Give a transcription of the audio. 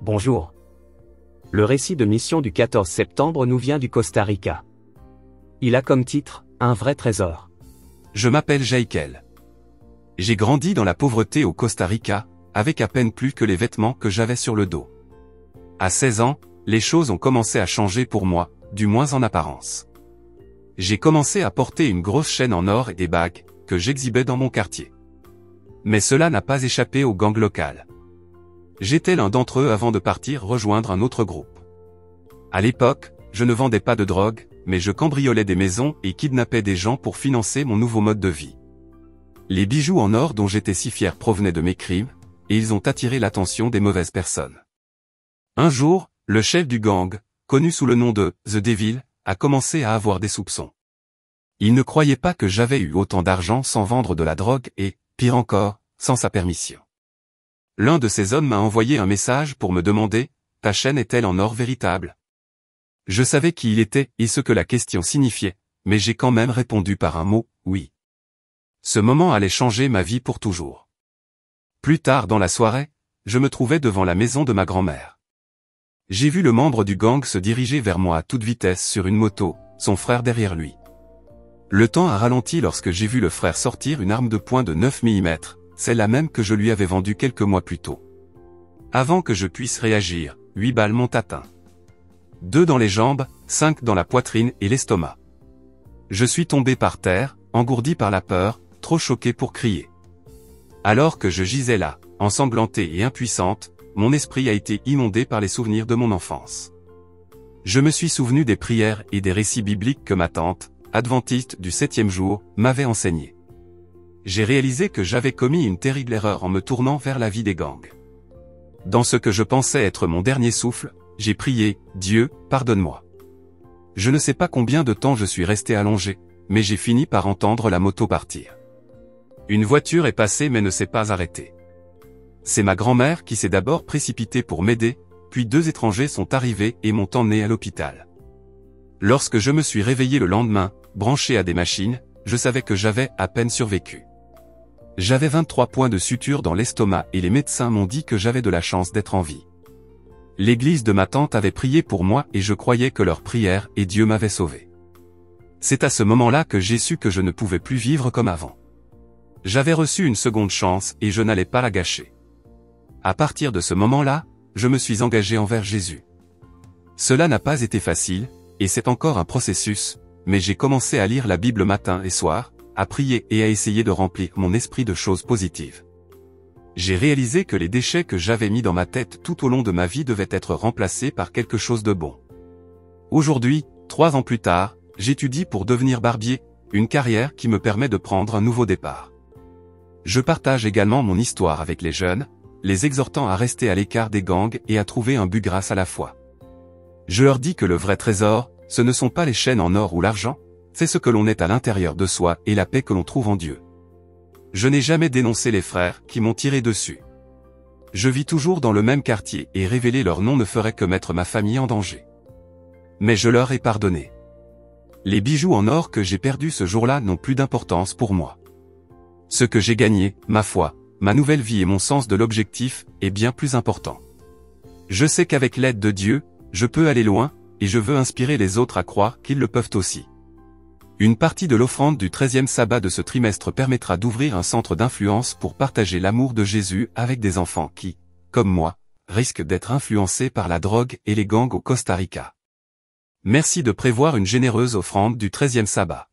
Bonjour. Le récit de mission du 14 septembre nous vient du Costa Rica. Il a comme titre « Un vrai trésor ». Je m'appelle Jaïkel. J'ai grandi dans la pauvreté au Costa Rica, avec à peine plus que les vêtements que j'avais sur le dos. À 16 ans, les choses ont commencé à changer pour moi, du moins en apparence. J'ai commencé à porter une grosse chaîne en or et des bagues, que j'exhibais dans mon quartier. Mais cela n'a pas échappé au gang local. J'étais l'un d'entre eux avant de partir rejoindre un autre groupe. À l'époque, je ne vendais pas de drogue, mais je cambriolais des maisons et kidnappais des gens pour financer mon nouveau mode de vie. Les bijoux en or dont j'étais si fier provenaient de mes crimes, et ils ont attiré l'attention des mauvaises personnes. Un jour, le chef du gang, connu sous le nom de « The Devil », a commencé à avoir des soupçons. Il ne croyait pas que j'avais eu autant d'argent sans vendre de la drogue et, pire encore, sans sa permission. L'un de ces hommes m'a envoyé un message pour me demander « Ta chaîne est-elle en or véritable ?» Je savais qui il était et ce que la question signifiait, mais j'ai quand même répondu par un mot « oui ». Ce moment allait changer ma vie pour toujours. Plus tard dans la soirée, je me trouvais devant la maison de ma grand-mère. J'ai vu le membre du gang se diriger vers moi à toute vitesse sur une moto, son frère derrière lui. Le temps a ralenti lorsque j'ai vu le frère sortir une arme de poing de 9 mm, celle-là même que je lui avais vendue quelques mois plus tôt. Avant que je puisse réagir, 8 balles m'ont atteint. 2 dans les jambes, 5 dans la poitrine et l'estomac. Je suis tombé par terre, engourdi par la peur, trop choqué pour crier. Alors que je gisais là, ensanglantée et impuissante, mon esprit a été inondé par les souvenirs de mon enfance. Je me suis souvenu des prières et des récits bibliques que ma tante, adventiste du 7e jour, m'avait enseignés. J'ai réalisé que j'avais commis une terrible erreur en me tournant vers la vie des gangs. Dans ce que je pensais être mon dernier souffle, j'ai prié « Dieu, pardonne-moi ». Je ne sais pas combien de temps je suis resté allongé, mais j'ai fini par entendre la moto partir. Une voiture est passée mais ne s'est pas arrêtée. C'est ma grand-mère qui s'est d'abord précipitée pour m'aider, puis 2 étrangers sont arrivés et m'ont emmené à l'hôpital. Lorsque je me suis réveillé le lendemain, branché à des machines, je savais que j'avais à peine survécu. J'avais 23 points de suture dans l'estomac et les médecins m'ont dit que j'avais de la chance d'être en vie. L'église de ma tante avait prié pour moi et je croyais que leur prière et Dieu m'avaient sauvé. C'est à ce moment-là que j'ai su que je ne pouvais plus vivre comme avant. J'avais reçu une seconde chance et je n'allais pas la gâcher. À partir de ce moment-là, je me suis engagé envers Jésus. Cela n'a pas été facile, et c'est encore un processus, mais j'ai commencé à lire la Bible matin et soir, à prier et à essayer de remplir mon esprit de choses positives. J'ai réalisé que les déchets que j'avais mis dans ma tête tout au long de ma vie devaient être remplacés par quelque chose de bon. Aujourd'hui, 3 ans plus tard, j'étudie pour devenir barbier, une carrière qui me permet de prendre un nouveau départ. Je partage également mon histoire avec les jeunes, les exhortant à rester à l'écart des gangs et à trouver un but grâce à la foi. Je leur dis que le vrai trésor, ce ne sont pas les chaînes en or ou l'argent, c'est ce que l'on est à l'intérieur de soi et la paix que l'on trouve en Dieu. Je n'ai jamais dénoncé les frères qui m'ont tiré dessus. Je vis toujours dans le même quartier et révéler leur nom ne ferait que mettre ma famille en danger. Mais je leur ai pardonné. Les bijoux en or que j'ai perdus ce jour-là n'ont plus d'importance pour moi. Ce que j'ai gagné, ma foi, ma nouvelle vie et mon sens de l'objectif, est bien plus important. Je sais qu'avec l'aide de Dieu, je peux aller loin, et je veux inspirer les autres à croire qu'ils le peuvent aussi. Une partie de l'offrande du 13e sabbat de ce trimestre permettra d'ouvrir un centre d'influence pour partager l'amour de Jésus avec des enfants qui, comme moi, risquent d'être influencés par la drogue et les gangs au Costa Rica. Merci de prévoir une généreuse offrande du 13e sabbat.